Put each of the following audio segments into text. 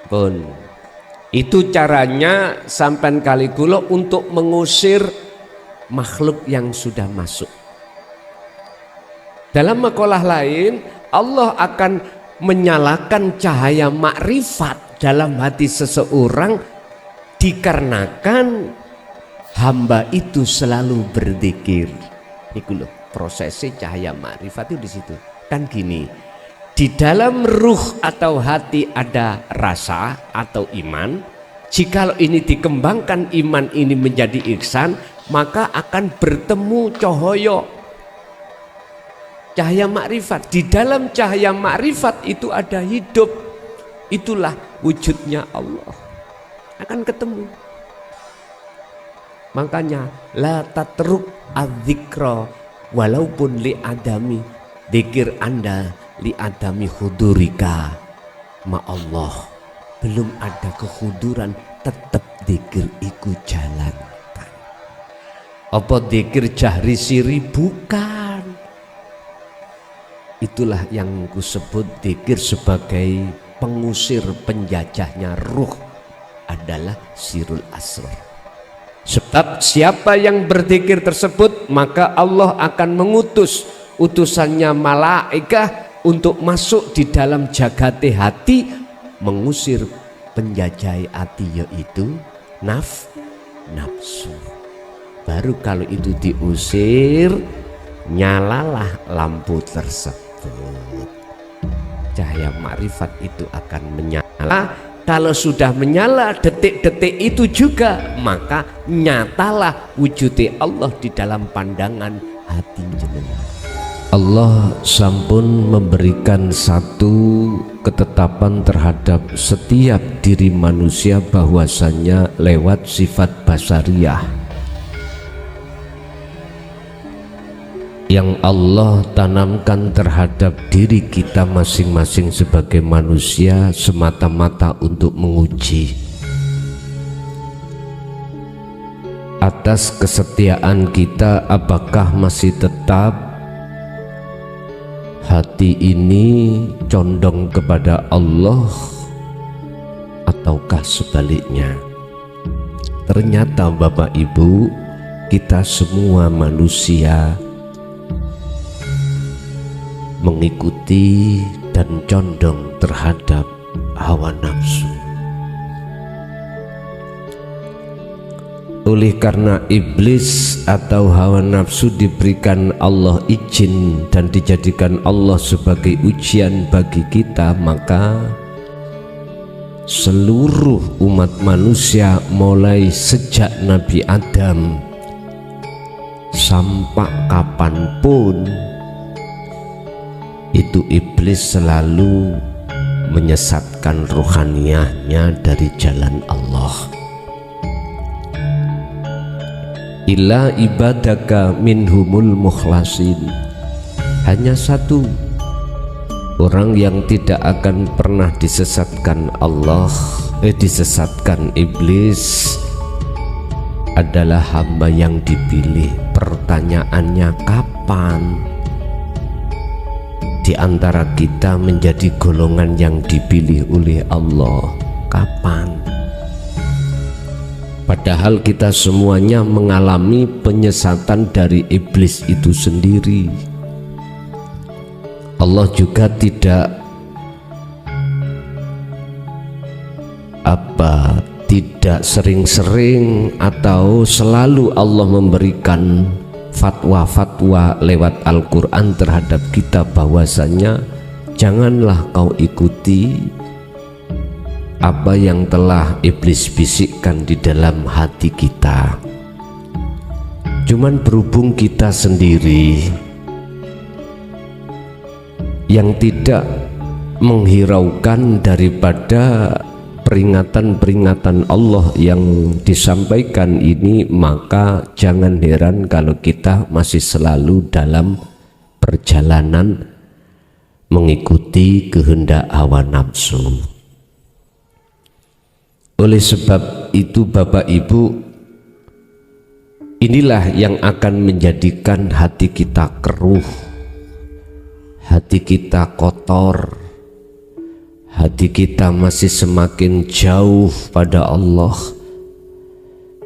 Pun itu caranya sampan kali kula untuk mengusir makhluk yang sudah masuk. Dalam makalah lain Allah akan menyalakan cahaya makrifat dalam hati seseorang dikarenakan hamba itu selalu berzikir. Iku lho prosesnya cahaya makrifat itu di situ. Kan gini, di dalam ruh atau hati ada rasa atau iman. Jikalau ini dikembangkan iman ini menjadi ihsan, maka akan bertemu cahaya makrifat. Di dalam cahaya makrifat itu ada hidup. Itulah wujudnya Allah. Akan ketemu. Makanya la tatruk adzikra walaupun li adami, zikir Anda li adami hudurika ma Allah, belum ada kehuduran tetap zikir iku jalankan. Apa zikir jahri siri? Bukan. Itulah yang kusebut zikir sebagai pengusir penjajahnya ruh, adalah sirul asrar. Sebab siapa yang berzikir tersebut, maka Allah akan mengutus utusannya malaikah untuk masuk di dalam jagate hati, mengusir penjajah hati, yaitu nafsu. Baru kalau itu diusir, nyalalah lampu tersebut. Cahaya makrifat itu akan menyala. Kalau sudah menyala detik-detik itu juga, maka nyatalah wujudnya Allah di dalam pandangan hati jenengan. Allah sampun memberikan satu ketetapan terhadap setiap diri manusia bahwasanya lewat sifat basariyah yang Allah tanamkan terhadap diri kita masing-masing sebagai manusia, semata-mata untuk menguji atas kesetiaan kita, apakah masih tetap hati ini condong kepada Allah ataukah sebaliknya. Ternyata Bapak Ibu, kita semua manusia mengikuti dan condong terhadap hawa nafsu. Oleh karena iblis atau hawa nafsu diberikan Allah izin dan dijadikan Allah sebagai ujian bagi kita, maka seluruh umat manusia mulai sejak Nabi Adam sampai kapanpun itu iblis selalu menyesatkan rohaniyahnya dari jalan Allah. Illa ibadaka minhumul mukhlasin, hanya satu orang yang tidak akan pernah disesatkan Allah, disesatkan iblis, adalah hamba yang dipilih. Pertanyaannya, kapan di antara kita menjadi golongan yang dipilih oleh Allah? Kapan? Padahal kita semuanya mengalami penyesatan dari iblis itu sendiri. Allah juga tidak sering-sering atau selalu Allah memberikan fatwa-fatwa lewat Al-Quran terhadap kita bahwasanya janganlah kau ikuti apa yang telah iblis bisikkan di dalam hati kita. Cuman berhubung kita sendiri yang tidak menghiraukan daripada peringatan-peringatan Allah yang disampaikan ini, maka jangan heran kalau kita masih selalu dalam perjalanan mengikuti kehendak hawa nafsu. Oleh sebab itu Bapak Ibu, inilah yang akan menjadikan hati kita keruh, hati kita kotor, hati kita masih semakin jauh pada Allah,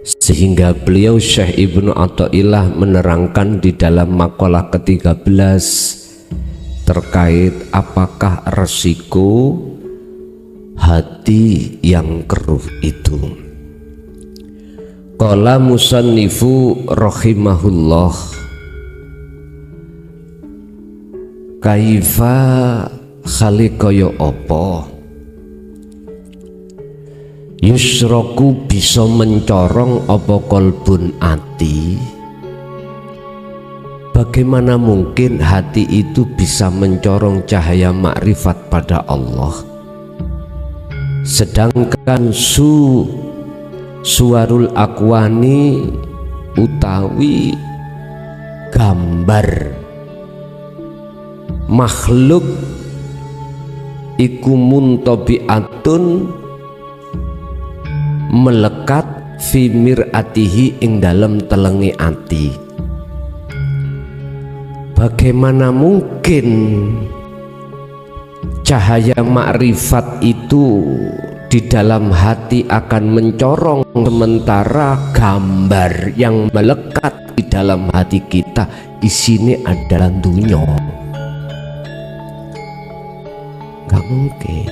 sehingga beliau Syekh Ibnu Athaillah menerangkan di dalam makalah ke-13 terkait apakah resiko hati yang keruh itu. Qala musannifu rahimahullah, kaifa khalikoyo opo yusroku bisa mencorong opo kolbun ati. Bagaimana mungkin hati itu bisa mencorong cahaya makrifat pada Allah, sedangkan suwarul akwani utawi gambar makhluk iku muntabi'atun melekat fi mir'atihi ing dalam telengi ati. Bagaimana mungkin cahaya makrifat itu di dalam hati akan mencorong, sementara gambar yang melekat di dalam hati kita isinya adalah dunya? Gak mungkin.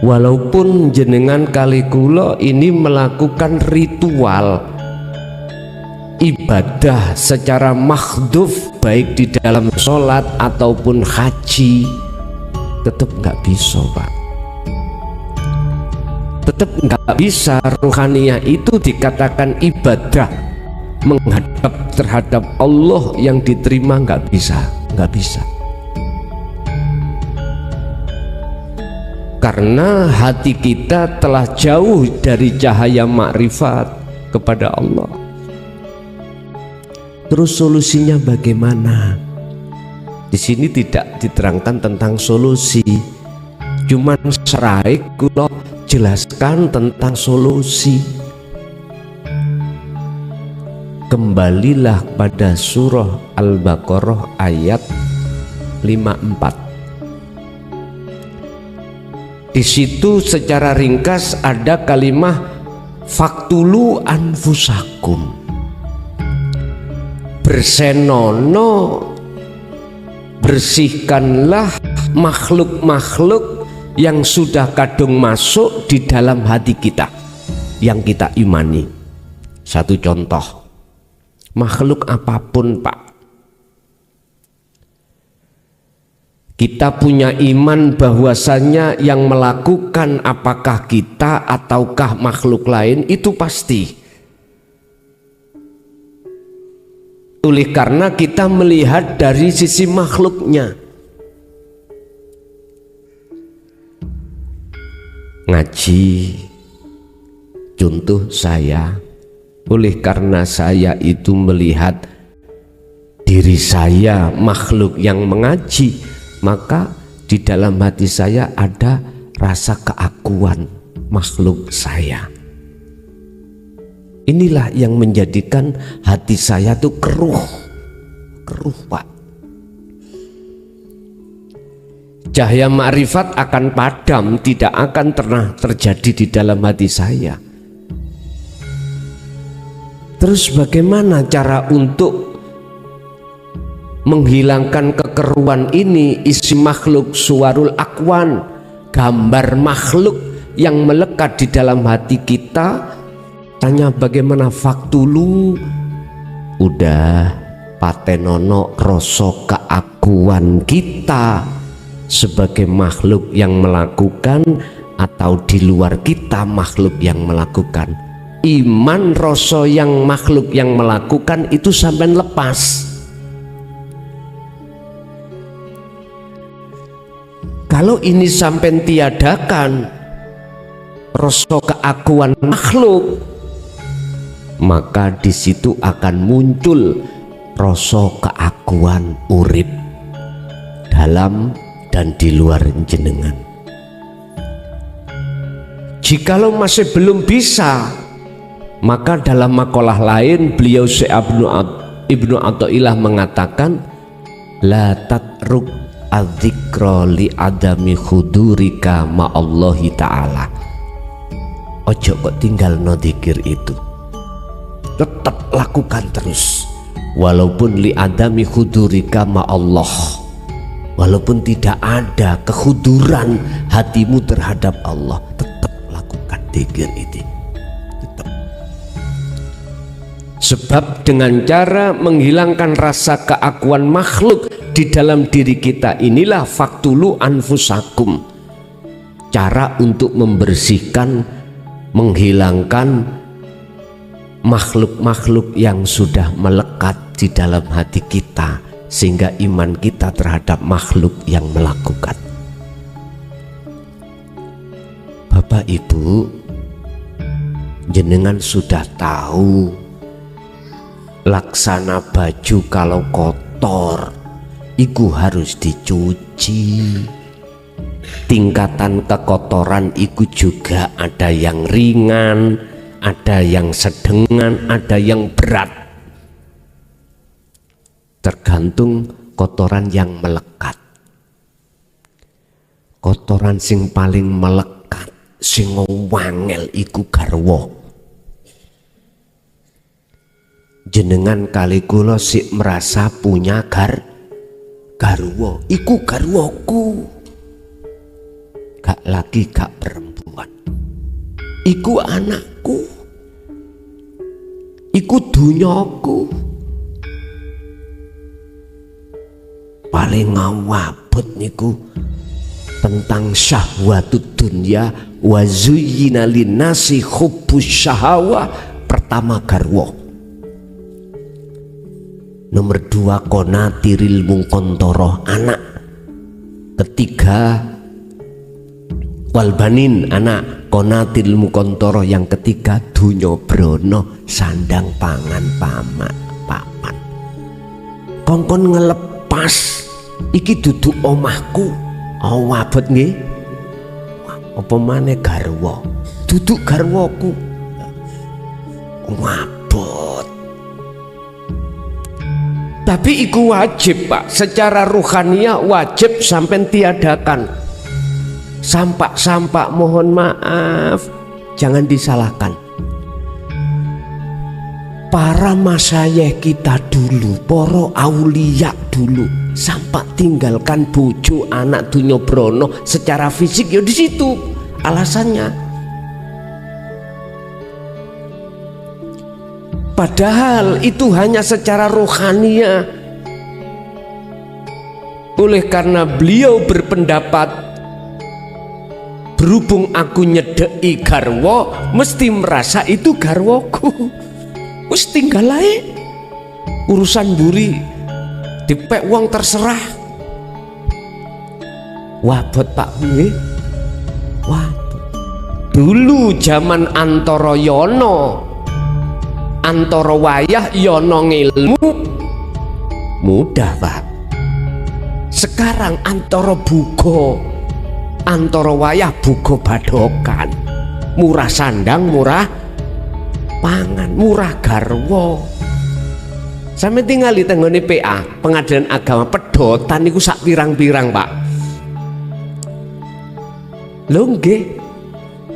Walaupun jenengan kali kula ini melakukan ritual ibadah secara makhduf, baik di dalam sholat ataupun haji, tetap nggak bisa, Pak. Tetap nggak bisa ruhaniyah itu dikatakan ibadah menghadap terhadap Allah yang diterima, nggak bisa. Karena hati kita telah jauh dari cahaya makrifat kepada Allah. Terus solusinya bagaimana? Di sini tidak diterangkan tentang solusi, cuman serai kula jelaskan tentang solusi. Kembalilah pada surah Al-Baqarah ayat 54. Di situ secara ringkas ada kalimat faktulu anfusakum, bersenono, bersihkanlah makhluk-makhluk yang sudah kadung masuk di dalam hati kita yang kita imani. Satu contoh, makhluk apapun, Pak, kita punya iman bahwasannya yang melakukan apakah kita ataukah makhluk lain itu pasti. Oleh karena kita melihat dari sisi makhluknya. Ngaji, contoh saya, oleh karena saya itu melihat diri saya makhluk yang mengaji, maka di dalam hati saya ada rasa keakuan makhluk saya. Inilah yang menjadikan hati saya tuh keruh, Pak. Cahaya makrifat akan padam, tidak akan pernah terjadi di dalam hati saya. Terus bagaimana cara untuk menghilangkan kekeruhan ini? Isi makhluk suwarul akwan, gambar makhluk yang melekat di dalam hati kita. Tanya bagaimana? Faktulu, udah patenono rasa keakuan kita sebagai makhluk yang melakukan, atau di luar kita makhluk yang melakukan. Iman rasa yang makhluk yang melakukan itu sampai lepas. Kalau ini sampai tiadakan rasa keakuan makhluk, maka di situ akan muncul rasa keakuan urip dalam dan di luar jenengan. Jikalau masih belum bisa, maka dalam makalah lain beliau Syekh Ibnu Athaillah mengatakan, la tatruk adzikra li adami khudurika ma'allahi ta'ala. Ojo kok tinggal no dzikir itu, tetap lakukan terus walaupun li adami khudurika ma'allah, walaupun tidak ada kekhuduran hatimu terhadap Allah, tetap lakukan dzikir itu. Sebab dengan cara menghilangkan rasa keakuan makhluk di dalam diri kita inilah faktulu anfusakum, cara untuk membersihkan, menghilangkan makhluk-makhluk yang sudah melekat di dalam hati kita, sehingga iman kita terhadap makhluk yang melakukan. Bapak Ibu, jenengan sudah tahu laksana baju kalau kotor iku harus dicuci. Tingkatan kekotoran iku juga ada yang ringan, ada yang sedengan, ada yang berat, tergantung kotoran yang melekat. Kotoran sing paling melekat, sing wangel iku garwa. Jenengan kali kula sik merasa punya garwa, iku garwaku, gak laki gak perempuan, iku anakku, iku dunyaku. Paling ngawabut niku tentang syahwatud dunya wa zuyyina linnasi hubbus syahawah. Pertama garwa, nomor 2 konatiril mungkontoroh, anak. Ketiga walbanin, anak. Konatiril mungkontoroh yang ketiga dunya brono, sandang pangan papan. Kongkon ngelepas iki duduk omahku, awabet nggih. Apa maneh garwa, duduk garwaku, wabot. Tapi iku wajib Pak, secara ruhaniah wajib sampai tiadakan. Sampak-sampak mohon maaf, jangan disalahkan. Para masyayikh kita dulu, para aulia dulu, sampak tinggalkan bojo anak dunya brono secara fisik ya di situ alasannya. Padahal itu hanya secara rohania. Oleh karena beliau berpendapat, berhubung aku nyedeki garwa, mesti merasa itu garwaku. Wis tinggal ae, urusan buri dipek wong terserah. Wabot Pak nggih. Wabot. Dulu zaman Antara Yono, antara wayah yono ngilmu, mudah Pak. Sekarang antara bugo, antara wayah bugo badokan, murah sandang, murah pangan, murah garwa. Sampe tinggal di tenggone PA, Pengadilan Agama pedotan niku sak pirang-pirang Pak. Lho nggih,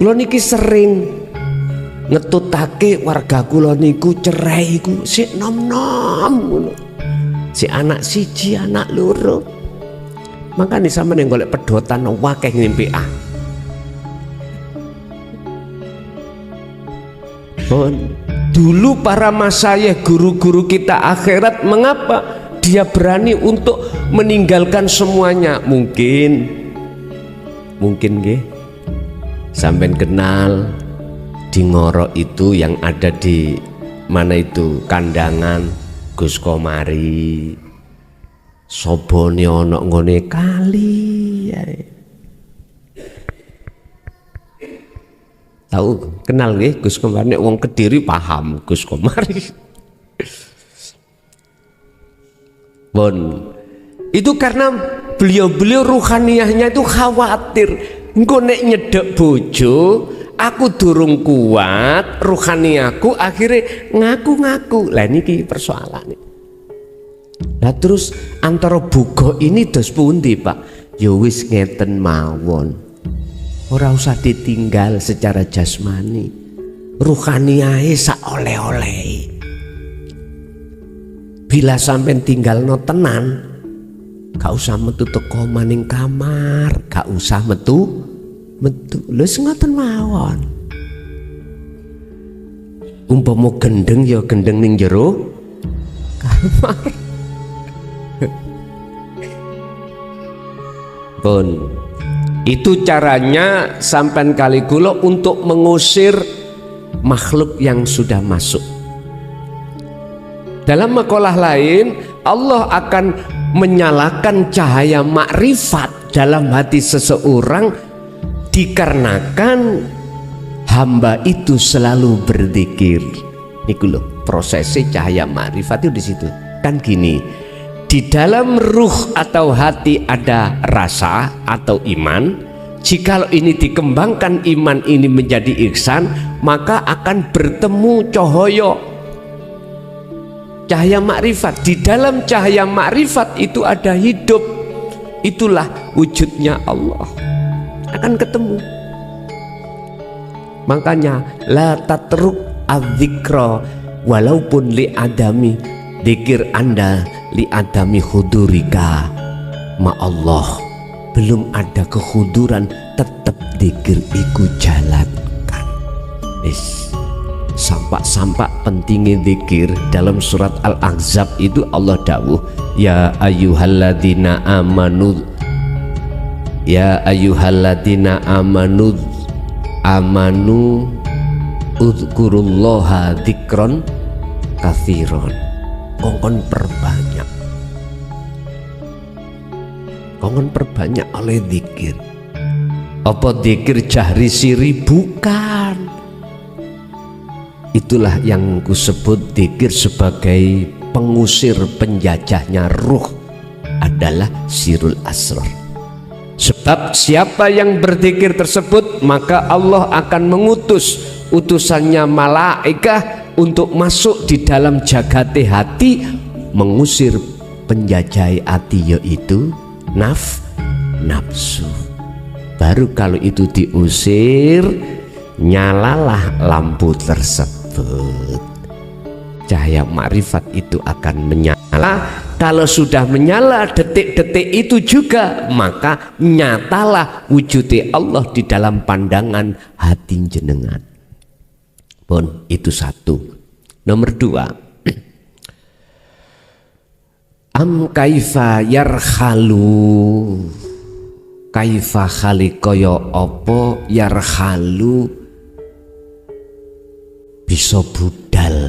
kula niki sering ngetutake warga kula niku cerai iku sik nom-nom ngono. Si anak siji, anak loro. Makane sampeyan golek pedotan akeh ning PA. Dulu para masyayikh, guru-guru kita akhirat, mengapa dia berani untuk meninggalkan semuanya? Mungkin nggih sampeyan kenal di Ngoro itu yang ada di mana itu Kandangan Gus Komari, sobone ana nggone kali ya. Tahu kenal nggih Gus Komari, nek wong Kediri paham Gus Komari. Bon, itu karena beliau ruhaniahnya itu khawatir engko nek nyedek bojo aku durung kuat ruhaniahku, akhirnya ngaku-ngaku. Lah niki persoalan. Nah terus antara buka ini dos pundi Pak? Ya wis ngeten mawon. Ora usah ditinggal secara jasmani, ruhani ae sak oleh-oleh. Bila sampai tinggal no tenan, gak usah metu teko maning kamar, gak usah metu lho ngoten mawon. Umpama gendeng ya gendeng ning jero kamar. Pun itu caranya sampean kali kula untuk mengusir makhluk yang sudah masuk. Dalam makalah lain Allah akan menyalakan cahaya makrifat dalam hati seseorang dikarenakan hamba itu selalu berzikir. Niku lho prosesnya cahaya makrifat itu di situ. Kan gini, di dalam ruh atau hati ada rasa atau iman. Jikalau ini dikembangkan iman ini menjadi ihsan, maka akan bertemu cahaya makrifat. Di dalam cahaya makrifat itu ada hidup. Itulah wujudnya Allah. Akan ketemu. Makanya la tatruk adzikra walaupun li adami, zikir Anda li adami hudurika ma Allah, belum ada kehuduran tetap zikir iku jalankan. Sampak-sampak pentingnya zikir. Dalam surat Al-Ahzab itu Allah dawuh, ya ayyuhalladzina amanu, ya ayyuhalladzina amanu uzkurullaha dzikron katsiron. Kongkon perbanyak oleh zikir. Apa zikir jahri siri? Bukan. Itulah yang kusebut zikir sebagai pengusir penjajahnya ruh, adalah sirul asrar. Sebab siapa yang berzikir tersebut, maka Allah akan mengutus utusannya malaikah untuk masuk di dalam jagate hati, mengusir penjajah hati, yaitu nafsu. Baru kalau itu diusir, nyalalah lampu tersebut. Cahaya makrifat itu akan menyala. Kalau sudah menyala detik-detik itu juga, maka nyatalah wujudnya Allah di dalam pandangan hati jenengan. Pun itu satu. Nomor dua, am kaifa yarhalu, kaifa khalikoyo opo yarhalu bisa budal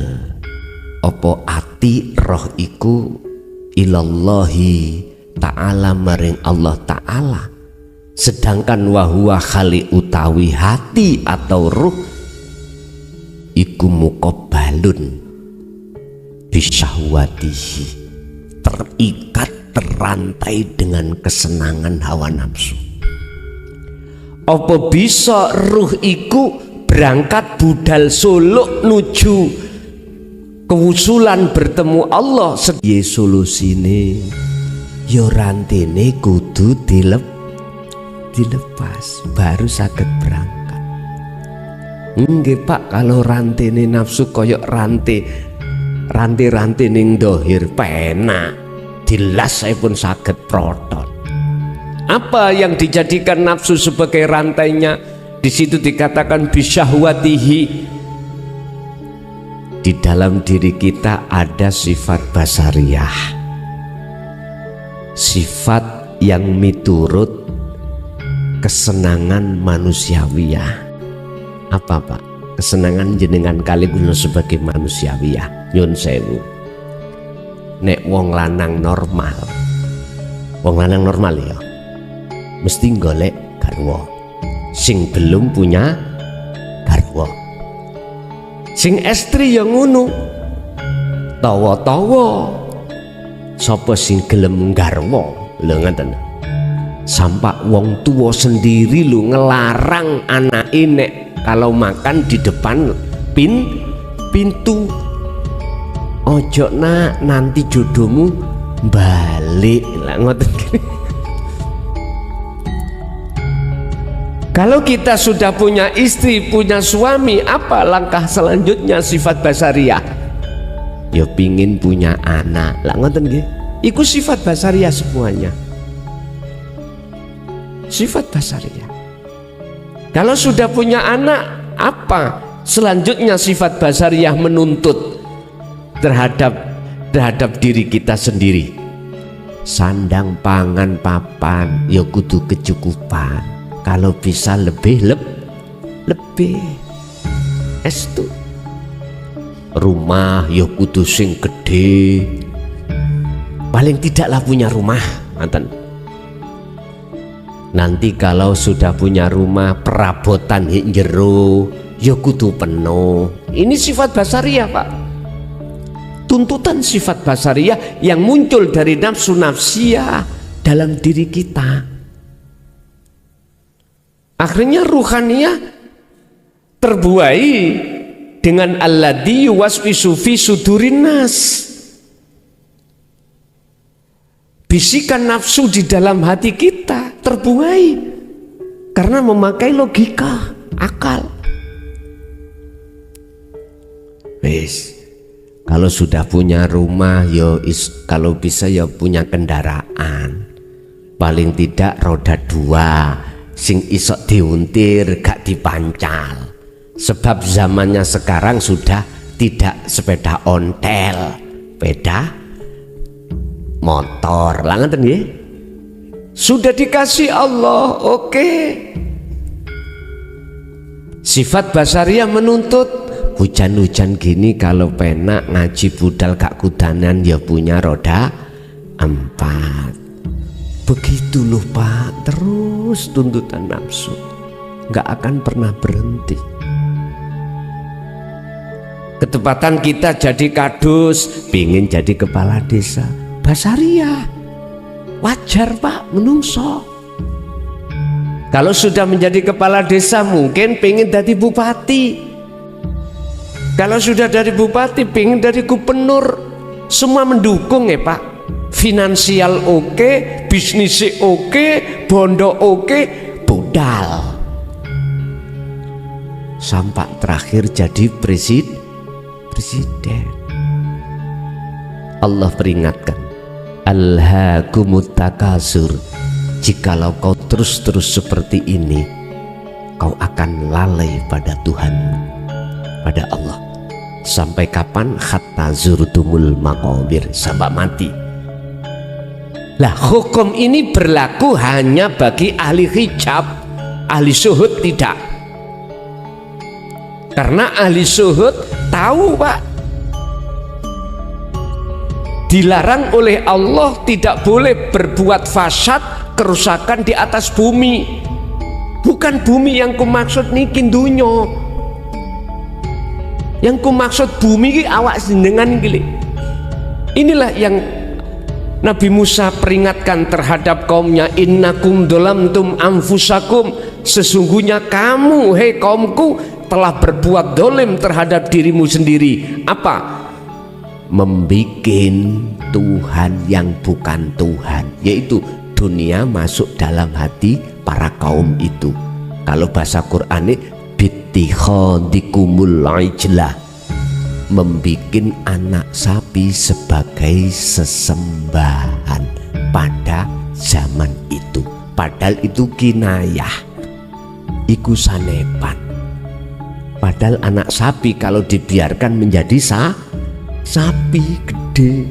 opo ati roh iku ilallahi ta'ala maring Allah ta'ala, sedangkan wahuwa khali utawi hati atau ruh iku muqabbalun bisyahwatihi, terikat terantai dengan kesenangan hawa nafsu. Apa bisa ruh iku berangkat budal suluk nuju kewusulan bertemu Allah? Sedih solusine yo rantene kudu dilepas baru saged berangkat. Nggih Pak, kalau rantene nafsu koyok rantai ning dohir penak, dilas saya pun saged proton. Apa yang dijadikan nafsu sebagai rantainya? Di situ dikatakan bisyahwatihi. Di dalam diri kita ada sifat basariyah, sifat yang miturut kesenangan manusiawiyah. Apa Pak? Kesenangan jenengan kali guna sebagai manusiawiyah. Nyun sewu, nek wong lanang normal ya mesti golek garwa. Sing belum punya garwa, sing estri yang ngono, tawa-tawa sapa sing gelem garwa. Lho ngaten, sampak wong tua sendiri lu ngelarang anake nek kalau makan di depan pintu. Ojo nak, nanti jodohmu balik lah ngoten. Kalau kita sudah punya istri, punya suami, apa langkah selanjutnya sifat basariyah? Ya pingin punya anak lah ngoten nggih. Iku sifat basariyah semuanya. Sifat basariyah. Kalau sudah punya anak, apa selanjutnya sifat basariyah menuntut terhadap diri kita sendiri? Sandang pangan papan ya kudu kecukupan. Kalau bisa lebih estu. Rumah ya kudu sing gede. Paling tidaklah punya rumah, manten. Nanti kalau sudah punya rumah, perabotan jero ya kudu penuh. Ini sifat basariyah, Pak. Tuntutan sifat basariyah yang muncul dari nafsu nafsiyah dalam diri kita. Akhirnya ruhaniyah terbuai dengan alladzi yuwaswisu fi sudurin nas. Bisikan nafsu di dalam hati kita terbuai karena memakai logika, akal. Wis, kalau sudah punya rumah, kalau bisa ya punya kendaraan. Paling tidak roda 2. Sing isok diuntir gak dipancal, sebab zamannya sekarang sudah tidak sepeda ontel, sepeda motor lah ngoten nggih. Sudah dikasih Allah, oke. Sifat basariyah menuntut hujan-hujan gini kalau penak ngaji budal gak kudanan ya punya roda 4. Begitu loh Pak, terus tuntutan nafsu nggak akan pernah berhenti. Ketepatan kita jadi kadus, pingin jadi kepala desa, basariyah, wajar Pak, menungso. Kalau sudah menjadi kepala desa mungkin pingin jadi bupati. Kalau sudah dari bupati pingin dari gubernur, semua mendukung ya Pak. Finansial oke, bisnis oke, bondo oke, budal. Sampai terakhir jadi presiden. Allah peringatkan, alhaakumut takasur. Jikalau kau terus-terus seperti ini, kau akan lalai pada Tuhan, pada Allah. Sampai kapan? Hatta zurtumul maqabir, sampai mati. Lah hukum ini berlaku hanya bagi ahli hijab, ahli syuhud tidak. Karena ahli syuhud tahu Pak, dilarang oleh Allah tidak boleh berbuat fasad, kerusakan di atas bumi. Bukan bumi yang kumaksud niki dunyo. Yang kumaksud bumi ki awak jenengan iki. Inilah yang Nabi Musa peringatkan terhadap kaumnya, innakum dolamtum anfusakum, sesungguhnya kamu hei kaumku telah berbuat dolim terhadap dirimu sendiri. Apa? Membikin Tuhan yang bukan Tuhan, yaitu dunia masuk dalam hati para kaum itu. Kalau bahasa Qur'an ini bittikhadikumul ijlah, membikin anak sapi sebagai sesembahan pada zaman itu. Padahal itu kinayah, iku sanepan. Padahal anak sapi kalau dibiarkan menjadi sapi gede.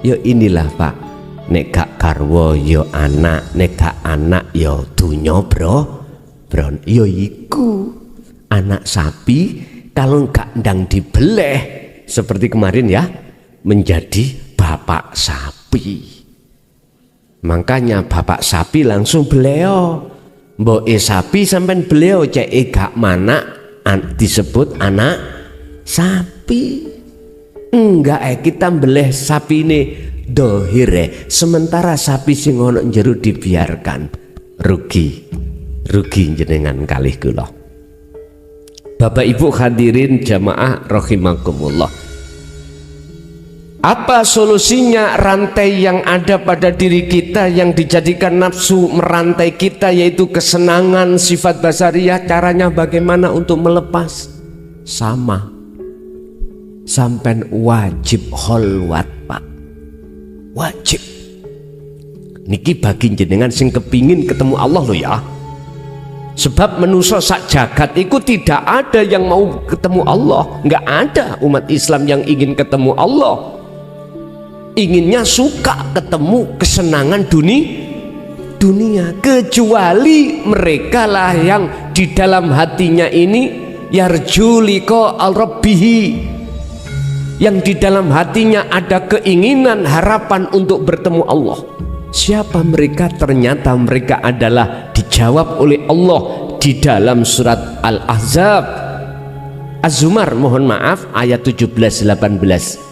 Ya inilah Pak, nek gak garwa ya anak, nek gak anak ya dunya bro. Ya iku anak sapi kalau enggak ndang dibeleh seperti kemarin ya, menjadi bapak sapi. Makanya bapak sapi langsung beleo, mboke sapi sampai beleo, cek gak mana disebut anak sapi. Enggak kita beleh sapi ini dohire, sementara sapi sing ono njero dibiarkan, rugi jenengan kalih kula. Bapak Ibu hadirin jamaah rahimakumullah. Apa solusinya rantai yang ada pada diri kita yang dijadikan nafsu merantai kita, yaitu kesenangan sifat basariyah? Caranya bagaimana untuk melepas? Sama, sampai wajib kholwat Pak, wajib. Niki bagi jenengan sing kepingin ketemu Allah loh ya. Sebab manusia sak jagat itu tidak ada yang mau ketemu Allah. Nggak ada umat Islam yang ingin ketemu Allah. Inginnya suka ketemu kesenangan dunia, kecuali mereka lah yang di dalam hatinya ini yarju liqa al-rabbihi, yang di dalam hatinya ada keinginan, harapan untuk bertemu Allah. Siapa mereka? Ternyata mereka adalah dijawab oleh Allah di dalam surat Al-Ahzab, Az-Zumar, mohon maaf, ayat 17-18.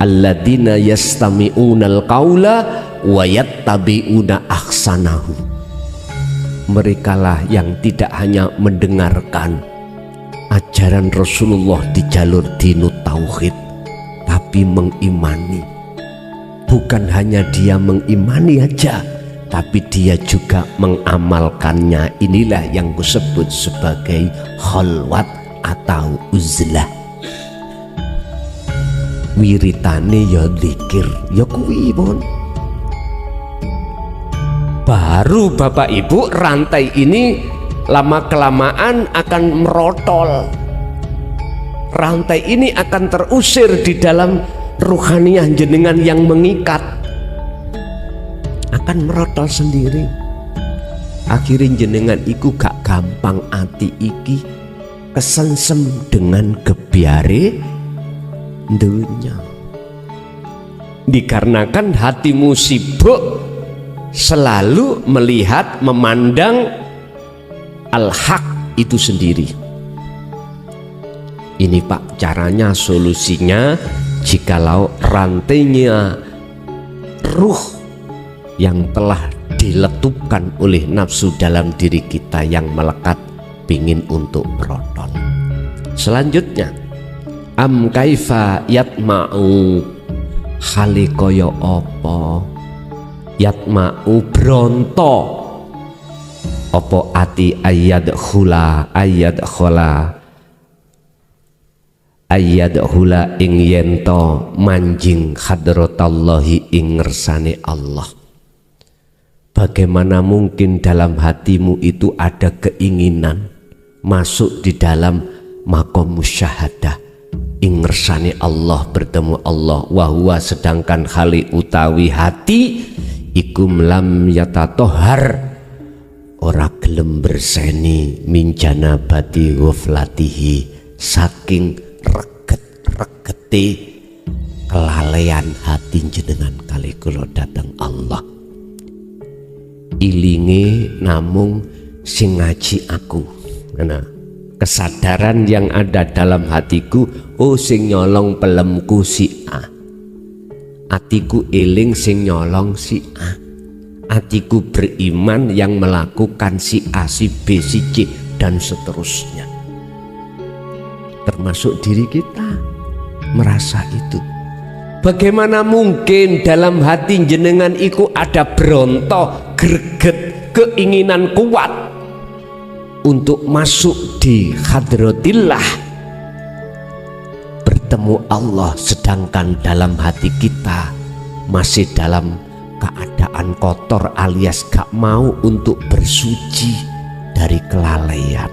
Alladzina yastami'unal qaula wa yattabi'una ahsanahu. Merekalah yang tidak hanya mendengarkan ajaran Rasulullah di jalur dinut tauhid, tapi mengimani. Bukan hanya dia mengimani aja, tapi dia juga mengamalkannya. Inilah yang disebut sebagai khalwat atau uzlah. Wiritane ya zikir ya kuwi pun. Baru Bapak Ibu rantai ini lama kelamaan akan merotol. Rantai ini akan terusir di dalam ruhaniyah jenengan yang mengikat, akan merotol sendiri. Akhirnya jenengan iku gak gampang ati iki kesensem dengan kebiare dunia, dikarenakan hatimu sibuk selalu melihat, memandang al-haq itu sendiri. Ini Pak caranya, solusinya, jikalau rantainya ruh yang telah diletupkan oleh nafsu dalam diri kita yang melekat pingin untuk merotol. Selanjutnya, am kaifa yatma'u, hale kaya apa yatma'u bronto apa ati ayat hula ing yento manjing hadratallahi ing ngersane Allah. Bagaimana mungkin dalam hatimu itu ada keinginan masuk di dalam maqam musyahadah ing ngersane Allah, bertemu Allah, wahwa sedangkan hali utawi hati ikum lam yatatohar, ora gelem berseni minjana bati ghaflatihi, saking reget-regete kelalean hati jenengan kali kula dateng Allah. Ilinge namung sing ngaji aku. Nah, kesadaran yang ada dalam hatiku, oh sing nyolong pelemku si A, atiku eling sing nyolong si A, atiku beriman yang melakukan si A, si B, si C, dan seterusnya. Termasuk diri kita merasa itu. Bagaimana mungkin dalam hati jenengan iku ada berontoh, greget, keinginan kuat untuk masuk di hadratillah, bertemu Allah, sedangkan dalam hati kita masih dalam keadaan kotor alias gak mau untuk bersuci dari kelalaian.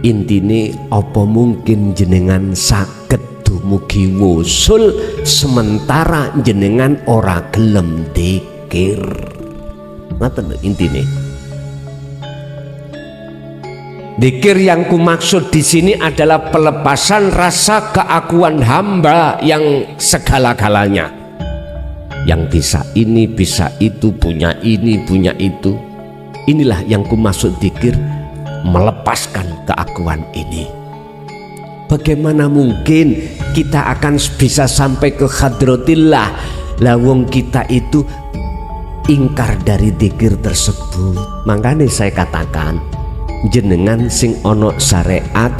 Intine apa mungkin jenengan saged dumugi wusul sementara jenengan ora gelem dzikir. Ngaten intine. Dzikir yang kumaksud di sini adalah pelepasan rasa keakuan hamba yang segala-galanya, yang bisa ini, bisa itu, punya ini, punya itu. Inilah yang kumaksud dzikir, melepaskan keakuan ini. Bagaimana mungkin kita akan bisa sampai ke hadratillah lawang kita itu ingkar dari dzikir tersebut? Makanya saya katakan jenengan sing ono syariat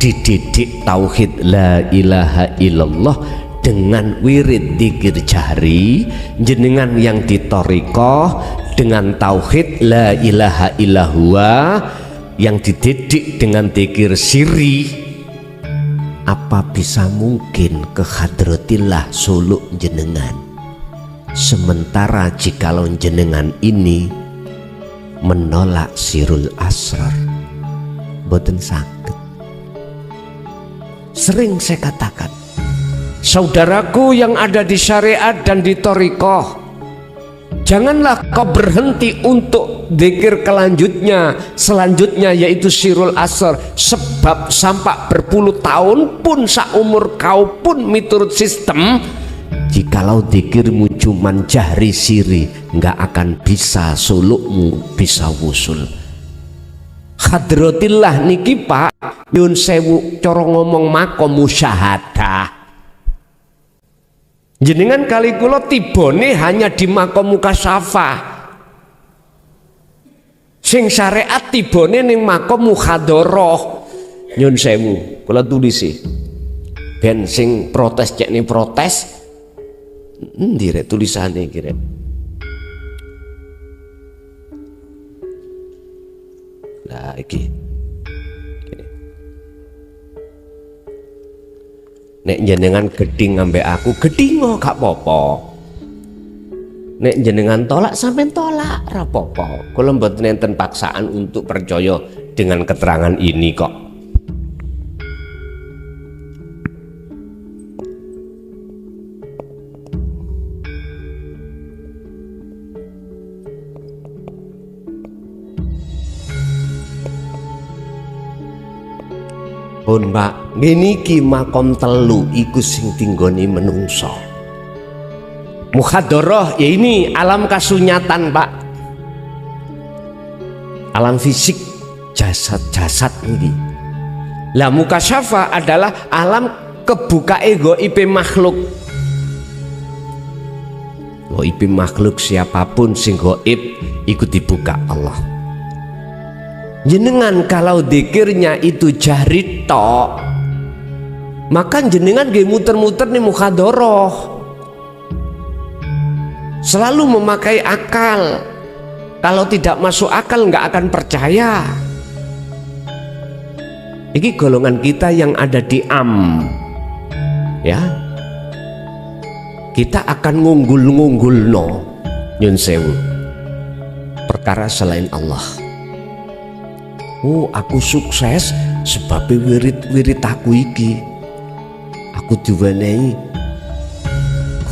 dididik tauhid la ilaha illallah dengan wirid dzikir jahri, jenengan yang di thariqah dengan tauhid la ilaha illahua yang dididik dengan dzikir sirri. Apa bisa mungkin ke hadratillah suluk jenengan, sementara jikalau jenengan ini menolak sirul asrar? Boten saged. Sering saya katakan, saudaraku yang ada di syariat dan di thariqah, janganlah kau berhenti untuk dzikir selanjutnya yaitu sirul asr, sebab sampai berpuluh tahun pun saumur kau pun miturut sistem, jikalau dzikirmu cuman jahri siri nggak akan bisa sulukmu bisa wusul. Hadratillah niki Pak nyun sewu cara ngomong makom musyahadah. Jenengan kali kula tibone hanya di makom mukasyafah, sing syariat tibone ning makom muhadharah. Nyun sewu kula tulisi ben sing protes cek ning protes endi rek tulisane iki rek. Nah iki nek jenengan geding ngambek aku geding gak apa-apa, nek jenengan tolak sampean tolak ora apa-apa. Kula mboten enten paksaan untuk percaya dengan keterangan ini kok. Pun Pak, ngene iki makom telu iku sing tinggoni menungso. Muhadharah ya ini alam kasunyatan Pak, alam fisik jasad-jasad ini. Lah mukasyafah adalah alam kebukae ghaib makhluk. Ghaib makhluk siapapun sing ghaib iku dibuka Allah. Jenengan kalau dzikirnya itu jahri tok, maka jenengan ge muter-muter nih muhadharah, selalu memakai akal. Kalau tidak masuk akal nggak akan percaya. Ini golongan kita yang ada di ya, kita akan ngunggul no nyun sewu perkara selain Allah. Oh, aku sukses sebab wirid aku iki. Aku diwenehi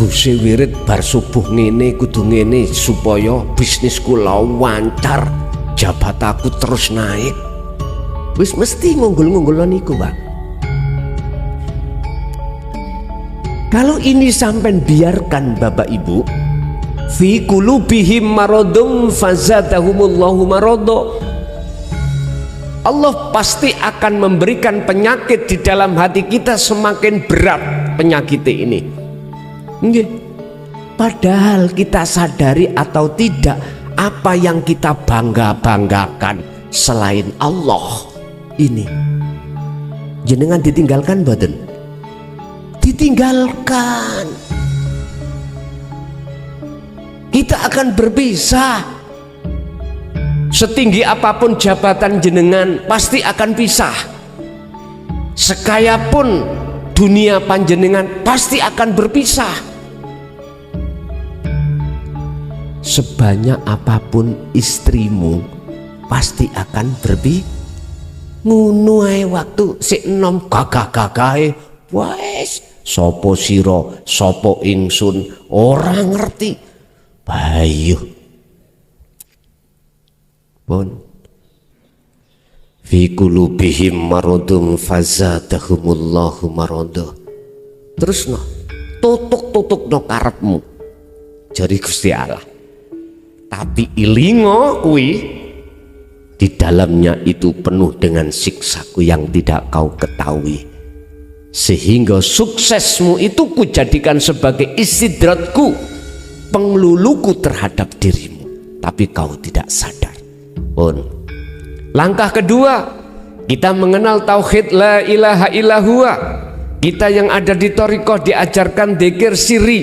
Gusti wirid bar subuh ngene kudu ngene supaya bisnisku lancar, jabat aku terus naik. Wis mesti ngunggul-ngunggulon iku, Pak. Kalau ini sampai biarkan Bapak Ibu, fi qulubihim maradun fazadahumullahu marada, Allah pasti akan memberikan penyakit di dalam hati kita semakin berat penyakit ini. Nggih. Padahal kita sadari atau tidak, apa yang kita bangga-banggakan selain Allah ini, jenengan ditinggalkan badan, ditinggalkan. Kita akan berpisah. Setinggi apapun jabatan jenengan pasti akan pisah. Sekaya pun dunia panjenengan pasti akan berpisah. Sebanyak apapun istrimu pasti akan berpisah. Ngono ae waktu sik enom gagah-gagahe wes sapa sira sapa ingsun ora ngerti. Bayu pun fi qulubihim maradun fazadahumullahu marada. Terus no tutuk no karepmu jari Gusti Allah, tapi ilingo kuwi di dalamnya itu penuh dengan siksaku yang tidak kau ketahui, sehingga suksesmu itu kujadikan sebagai istidratku, pengluluku terhadap dirimu, tapi kau tidak sadar. Pun langkah kedua, Kita mengenal tauhid la ilaha illallah. Kita yang ada di thariqah diajarkan dzikir sirri.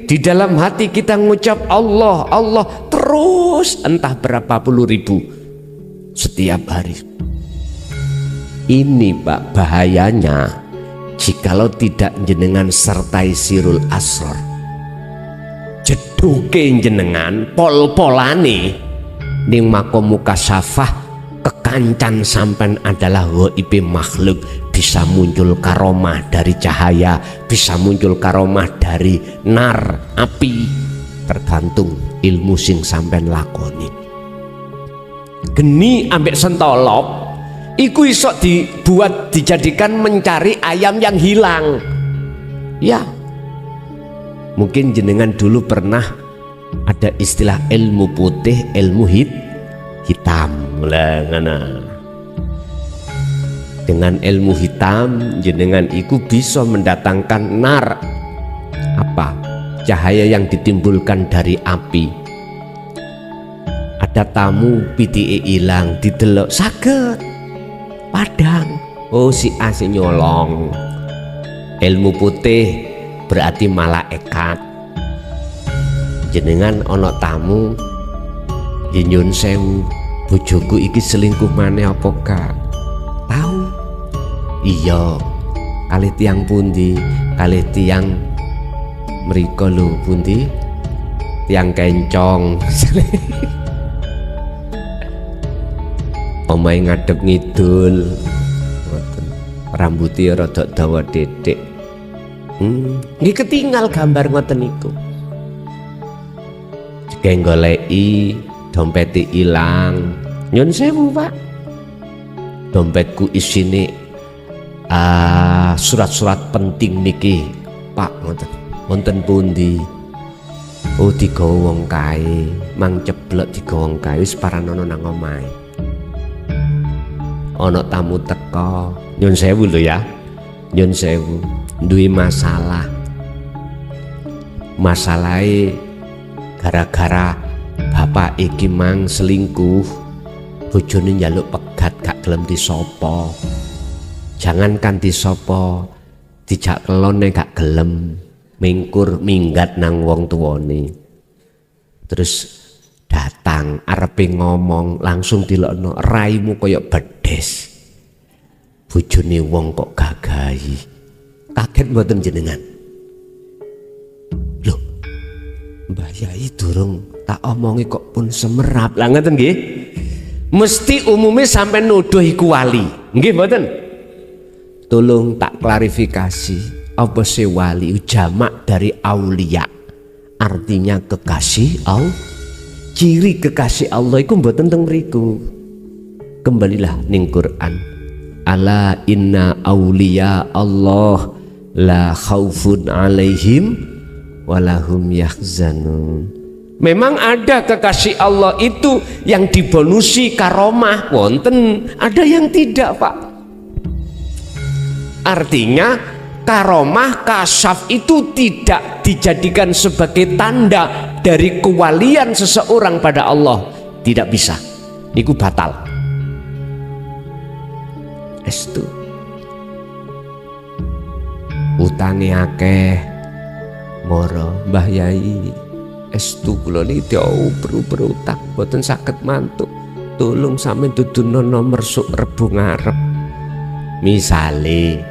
Di dalam hati kita mengucap Allah, Allah terus entah berapa puluh ribu setiap hari. Ini Pak bahayanya jikalau tidak jenengan sertai sirul asror. Jeduke jenengan pol-polane ning makom mukasyafah kekancan sampai adalah gaib makhluk. Bisa muncul karomah dari cahaya, bisa muncul karomah dari nar, api, tergantung ilmu sing sampean lakoni. Geni ambek sentolop iku iso dibuat dijadikan mencari ayam yang hilang. Ya, mungkin jenengan dulu pernah ada istilah ilmu putih, ilmu hitam lah ngana. Dengan ilmu hitam jenengan iku bisa mendatangkan nar, apa cahaya yang ditimbulkan dari api. Ada tamu pitike ilang didelok saged padang, oh si A si nyolong. Ilmu putih berarti malaikat. Jenengan ono tamu nyun sewu, bojoku iki selingkuh maneh apa gak? Tahu? Iya, kalih tiang pundi, kalih tiang mriko lho pundi, tiang kencong. Omahe ngadep ngidul, rambutnya rada dawa dedek. Nggih ketinggal gambar ngoten niku. Jek goleki dompete ilang, nyun sewu Pak. Dompetku isine surat-surat penting niki Pak, wonten pundi? Oh digawa wong kae, mang ceblok digawa wong kae wis paranono nang omahe. Ana tamu teka, nyun sewu lho ya, nyun sewu, duwe masalah. Masalahe gara-gara bapak iki mang selingkuh, bojone njaluk pegat gak gelem disopo. Jangankan disopo, dijak kelone gak gelem, mingkur minggat nang wong tuwane. Terus datang arepe ngomong langsung dilokno, raimu koyok bedes. Bojone wong kok gagahi. Kaget mboten jenengan? Loh, Mbah Yai durung tak omongi kok pun semerap. Lah ngeten nggih. Mesti umumnya sampai nuduh iku wali. Nggih mboten? Tolong tak klarifikasi, apa sih wali? Jamak dari aulia, artinya kekasih Allah. Ciri kekasih Allah iku mboten teng mriku. Kembalilah ning Quran. Ala inna aulia Allah la khaufun alaihim walahum yahzanun. Memang ada kekasih Allah itu yang dibonusi karomah, wonten ada yang tidak Pak. Artinya karomah kasyaf itu tidak dijadikan sebagai tanda dari kewalian seseorang pada Allah, tidak bisa, niku batal. Estu utange akeh moro Mbah Yai, estu kula niki berutang boten saged mantuk, tolong sampeyan dudono nomor sok Rebu ngarep. Misale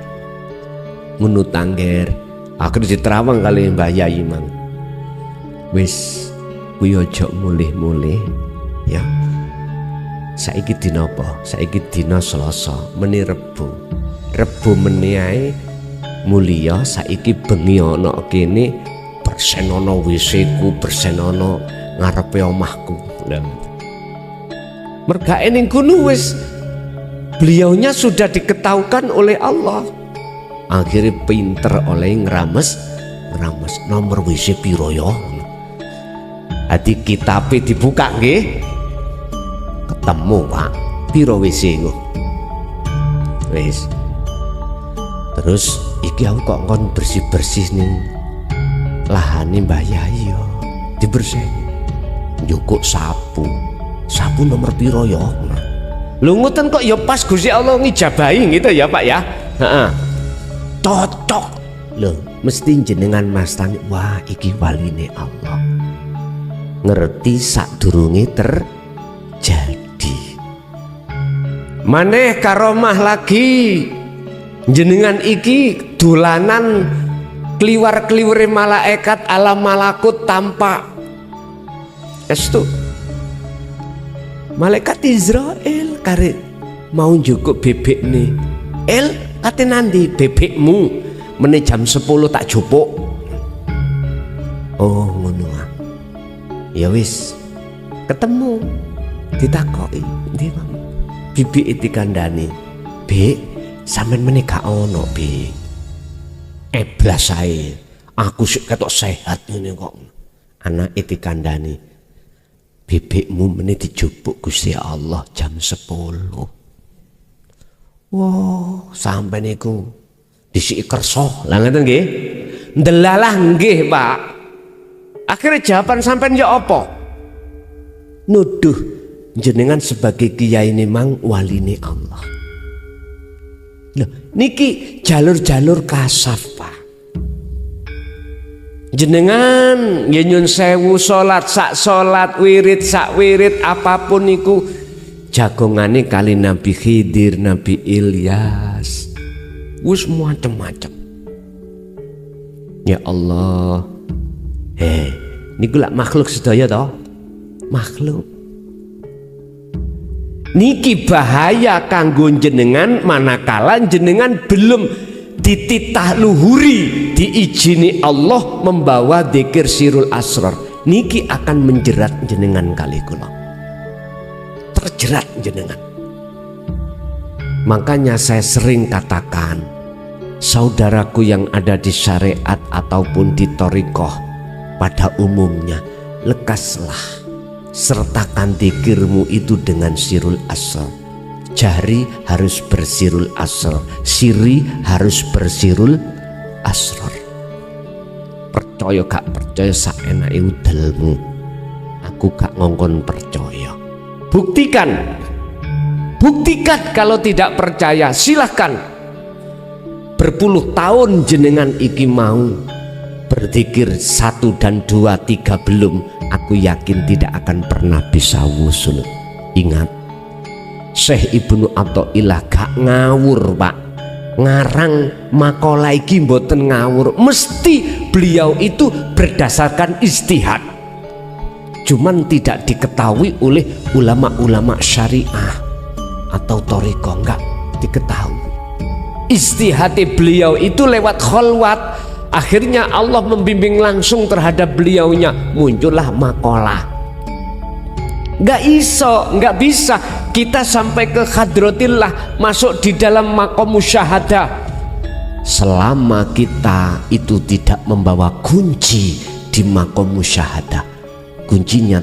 menut angger akhirnya diterawang kali Mbah Yai mang, wis kuwi aja mulih-mulih ya. Saiki dina apa? Saiki dina Selasa, meni Rebu. Rebu meni ae mulia, saiki bengi ana kene bersenono WC-ku, bersenono ngarepe omahku. Lah mergae ning kono wis beliaunya sudah diketahukan oleh Allah. Akhirnya pinter oleh ngerames nomor WC piro ya. Hati kitabe dibuka nggih. Ketemu Pak, piro WC ku. Wis. Terus iki aku kok kon bersih-bersih ning lahane Mbah Yai yo. Dibersihke. Njukuk sapu. Sapu nomor piro ya? Lungutan kok ya pas Gusti Allah ngijabahi gitu ya Pak ya. Heeh. Cocok. Loh, mesti jenengan mastani, wah iki waline Allah. Ngerti sadurunge terjadi. Maneh karomah lagi. Jenengan iki dolanan kliwar-kliwure malaikat alam malakut tanpa estu. Malaikat Israel kare mau njukuk bebek nih. Kate nanti bebekmu meneh jam 10 tak jupuk. Oh ngono ah. Ya wis ketemu ditakoki ndi Mam. Bibi dikandani, "Bek, sampean meneh gak ono, Bek." Eblas ae. Aku sik ketok sehat ngene kok. Anake dikandani, "Bebekmu meneh dijupuk Gusti Allah jam 10." Wow, sampai niku disiki kersa. Lah ngeten nggih. Ndelalah nggih, Pak. Akhirnya jawaban sampean ya apa? Nuduh jenengan sebagai kiai ini mang waline Allah. Loh, niki jalur-jalur kasaf, Pak. Jenengan nyun sewu salat sak wirid sak wirid apapun niku jagongane kali Nabi Khidir, Nabi Ilyas, wis macem-macem. Ya Allah, niku lak makhluk sedaya toh, makhluk. Niki bahaya kanggo jenengan manakala jenengan belum dititah luhuri diizini Allah membawa dzikir sirul asrar. Niki akan menjerat jenengan kali kula. Terjerat jenengan. Makanya saya sering katakan, saudaraku yang ada di syariat ataupun di thariqah pada umumnya, lekaslah sertakan dzikirmu itu dengan sirul asrar. Jari harus bersirul asrar, siri harus bersirul asrar. Percaya gak percaya saenake udelmu, aku gak ngongkon percaya. Buktikan kalau tidak percaya silahkan. Berpuluh tahun jenengan iki mau berzikir 1 dan 2 3 belum, aku yakin tidak akan pernah bisa wusul. Ingat, Syekh Ibnu Athaillah gak ngawur, Pak. Ngarang makalah iki mboten ngawur, mesti beliau itu berdasarkan ijtihad. Cuman tidak diketahui oleh ulama-ulama syariah atau thariqah, enggak diketahui. Ijtihad beliau itu lewat kholwat. Akhirnya Allah membimbing langsung terhadap beliaunya, muncullah makalah. Nggak bisa kita sampai ke hadratillah, masuk di dalam maqam musyahadah selama kita itu tidak membawa kunci di maqam musyahadah. Kuncinya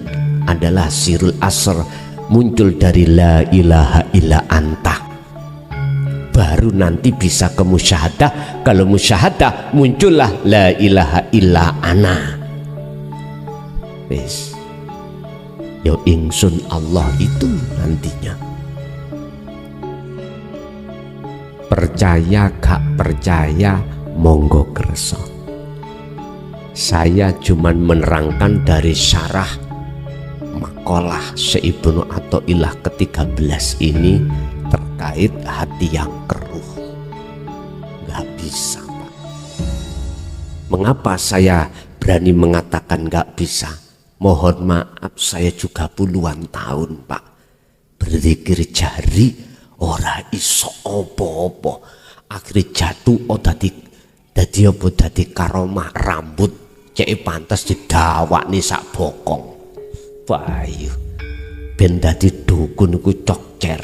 adalah sirul asr, muncul dari la ilaha illa anta. Baru nanti bisa ke musyahadah. Kalau musyahadah muncullah la ilaha illa ana. Wis, yo ingsun Allah itu nantinya. Percaya gak percaya monggo kersa. Saya cuman menerangkan dari syarah makalah Syekh Ibnu Athaillah ke-13 ini terkait hati yang keruh. Gak bisa, Pak. Mengapa saya berani mengatakan gak bisa? Mohon maaf, saya juga puluhan tahun, Pak, berzikir jari ora iso opo-opo. Akhirnya jatuh dadi karomah rambut cek pantas didawakni sak bokong. Bayu ben dadi dukun ku cokcer.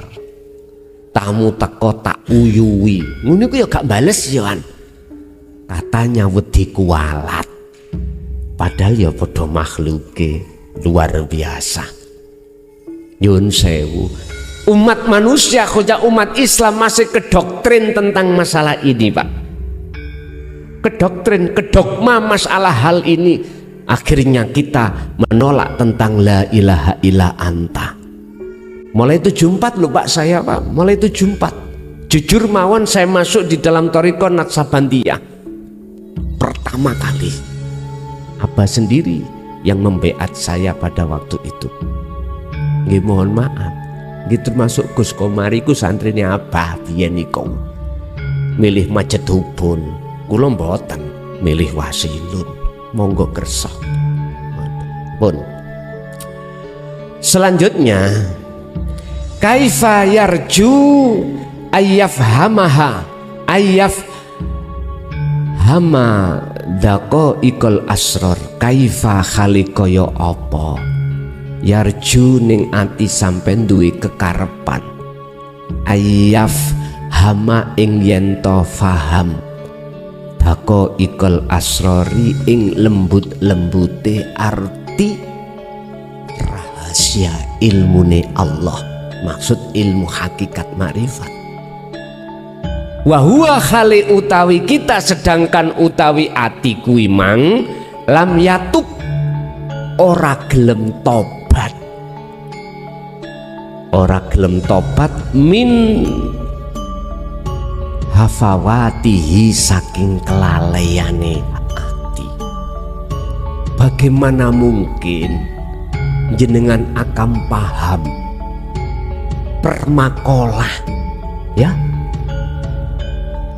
Tamu teko tak uyuwi. Ngono ku ya gak bales ya kan. Katanya wedi kualat. Padahal ya padha makhluke luar biasa. Nyun sewu. Umat manusia, khususnya umat Islam masih kedoktrin tentang masalah ini, Pak. Kedogma masalah hal ini. Akhirnya kita menolak tentang la ilaha illa anta. Mulai 74 loh Pak, saya Pak, mulai 74. Jujur mawon saya masuk di dalam Thariqah Naksabandiyah pertama kali. Abah sendiri yang membeat saya pada waktu itu. Nggih mohon maaf, nggih termasuk Gus Komari ku santrine Abah biyen niku. Milih Majedubun, kula mboten milih Wasilun. Monggo kersa. Pun. Selanjutnya kaifa yarju ayyafhamaha hama dako ikol asror. Kaifa khalikoyo apa yarju ning ati sampean duwe kekarepan ayyaf hama ing yento faham dako ikol asrori ing lembut-lembute arti rahasia ilmune Allah, maksud ilmu hakikat makrifat. Wahuwa khali utawi kita, sedangkan utawi ati kuwi mang lam yatub ora gelem tobat, ora gelem tobat min hafawatihi saking kelalaiane ati. Bagaimana mungkin jenengan akan paham permakolah ya,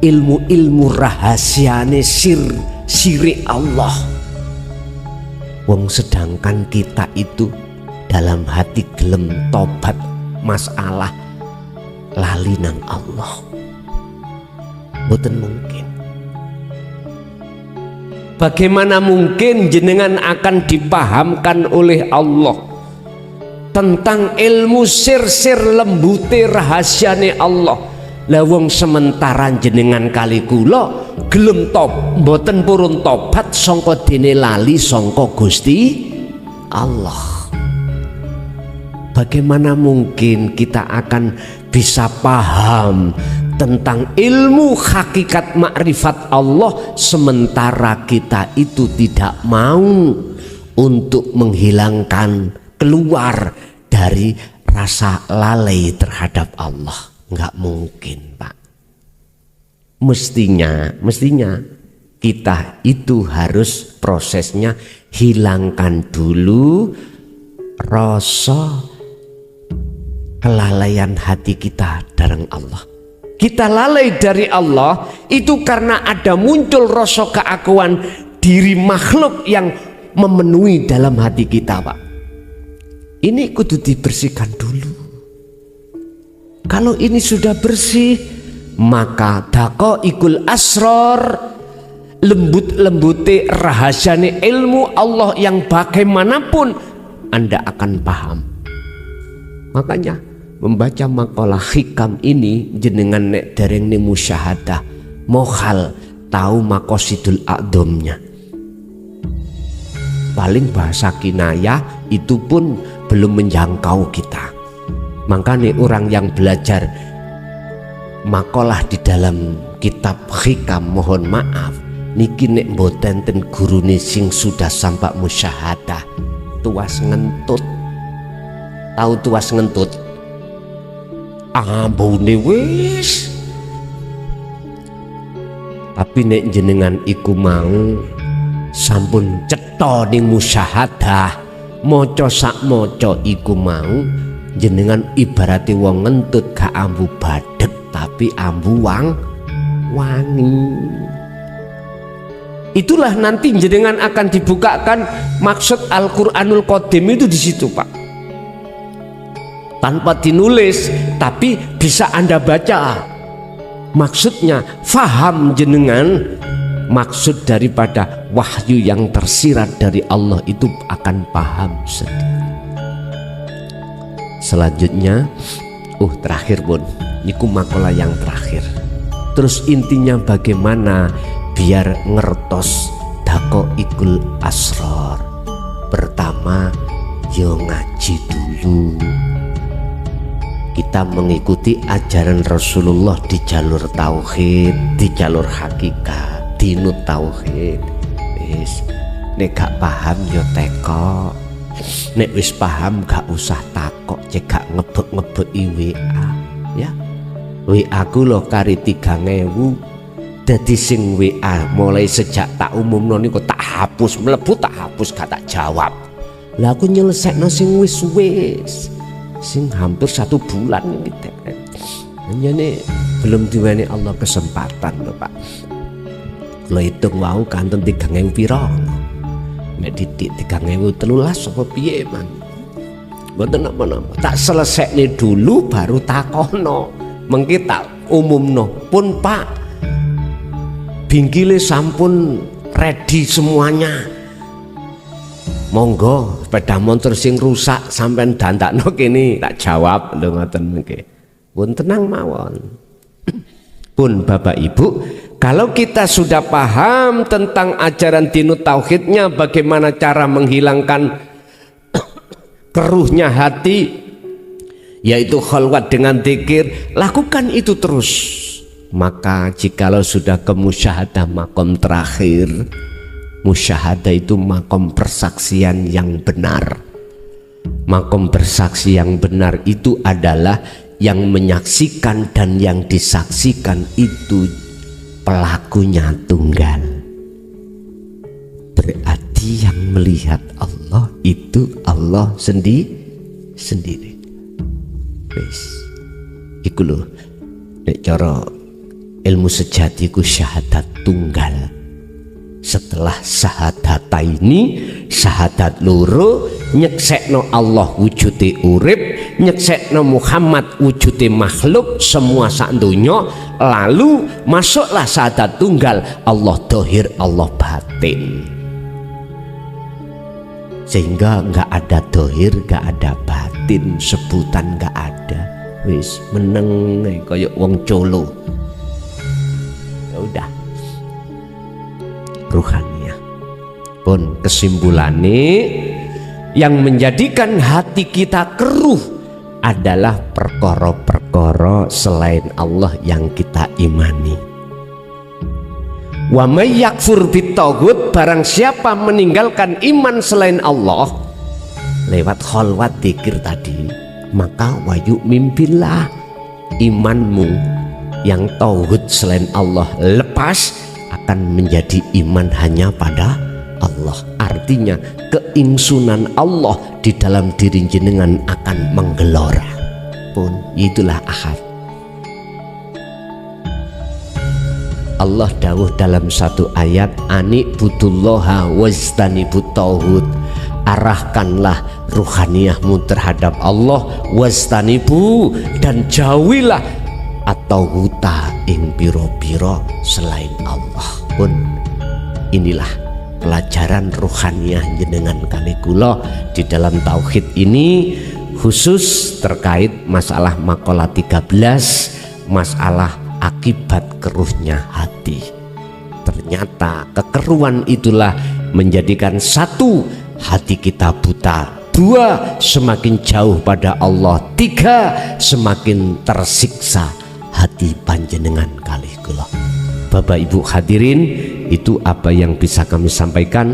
ilmu-ilmu rahasiane siri Allah, wong sedangkan kita itu dalam hati gelem tobat masalah lali nang Allah. Boten mungkin. Bagaimana mungkin jenengan akan dipahamkan oleh Allah tentang ilmu sir-sir lembute rahasiane Allah. Lah wong sementara jenengan kali kula gelem boten purun tobat sangka dene lali sangka Gusti Allah. Bagaimana mungkin kita akan bisa paham tentang ilmu hakikat makrifat Allah sementara kita itu tidak mau untuk menghilangkan keluar dari rasa lalai terhadap Allah? Nggak mungkin Pak. Mestinya kita itu harus prosesnya hilangkan dulu rasa kelalaian hati kita dari Allah. Kita lalai dari Allah itu karena ada muncul rasa keakuan diri makhluk yang memenuhi dalam hati kita Pak. Ini kudu dibersihkan dulu. Kalau ini sudah bersih, maka dako ikul asror, lembut-lembute rahasiane ilmu Allah yang bagaimanapun Anda akan paham. Makanya membaca makalah hikam ini jenengan nek dereng ning musyahadah mohal tahu makosidul a'domnya. Paling bahasa kinayah itu pun belum menjangkau kita. Makanya orang yang belajar makalah di dalam kitab hikam, mohon maaf niki nek mboten ten gurune sing sudah sampai musyahadah tuas ngentut. Tahu tuas ngentut? Ambune wis. Tapi nek jenengan iku mau sampun cetha ning musyahadah, maca sak maca iku mau, jenengan ibarate wong ngentut gak ambu badhek tapi ambu wangi. Itulah nanti jenengan akan dibukakan maksud Al-Qur'anul Qadim itu di situ Pak. Tanpa dinulis tapi bisa Anda baca. Maksudnya faham jenengan, maksud daripada wahyu yang tersirat dari Allah itu akan paham sendiri. Selanjutnya terakhir pun niku makalah yang terakhir. Terus intinya bagaimana biar ngertos dako ikul asror. Pertama yo ngaji dulu. Kita mengikuti ajaran Rasulullah di jalur tauhid, di jalur hakikat, dinut tauhid. Wis nek gak paham yo teko Nek wis paham gak usah takok, cek gak ngebek-ngebeki WA ya. WA ku lho kari 3.000. Dadi sing WA mulai sejak tak umumno niku tak hapus, mlebu tak hapus gak tak jawab. Lah aku nyelesekno sing wis-wis sing hampir 1 bulan iki Tek. Nyene belum diweni Allah kesempatan lho Pak. Kalau hitung wau kanten 3.000 piro? Nek didik 3.013 apa piye man? Mboten napa-napa. Tak selesekne dulu baru takono. Mengki tak umumno. Pun Pak, bingkile sampun ready semuanya. Monggo sepeda motor sing rusak sampean dandakno kene, tak jawab lho ngoten mengki. Pun tenang mawon. Pun Bapak Ibu, kalau kita sudah paham tentang ajaran dinut tauhidnya, bagaimana cara menghilangkan keruhnya hati, yaitu khalwat dengan zikir, lakukan itu terus. Maka jikalau sudah ke musyahadah makom terakhir, musyahadah itu makom persaksian yang benar. Makom bersaksi yang benar itu adalah yang menyaksikan dan yang disaksikan itu pelakunya tunggal. Berarti yang melihat Allah itu Allah sendiri. Wis iku lho nek cara ilmu sejati ku syahadat tunggal. Setelah syahadataini, syahadat loro, nyeksekno Allah wujude urip, nyeksekno Muhammad wujude makhluk semua sak donya, lalu masuklah syahadat tunggal, Allah dohir Allah batin. Sehingga nggak ada dohir, nggak ada batin, sebutan nggak ada. Wis meneng kayak wong colo. Ya udah. Ruhaniyah. Pun kesimpulannya, yang menjadikan hati kita keruh adalah perkara-perkara selain Allah yang kita imani. Wa may yakfur bitaghut, barang siapa meninggalkan iman selain Allah lewat khalwat dzikir tadi, maka wa yu'min billah, imanmu yang tauhid selain Allah lepas akan menjadi iman hanya pada Allah. Artinya keingsunan Allah di dalam diri jenengan akan menggelora. Pun itulah ahad. Allah dawuh dalam satu ayat, ani budullaha wastanibut tauhid, arahkanlah ruhaniyahmu terhadap Allah, wastanibu, dan jauhilah atau huta ing piro-piro selain Allah. Pun inilah pelajaran ruhaniyah jenengan kali kula di dalam tauhid ini, khusus terkait masalah makalah 13, masalah akibat keruhnya hati. Ternyata kekeruhan itulah menjadikan satu, hati kita buta, 2, semakin jauh pada Allah, 3, semakin tersiksa hati panjenengan kali kula. Bapak Ibu hadirin, itu apa yang bisa kami sampaikan.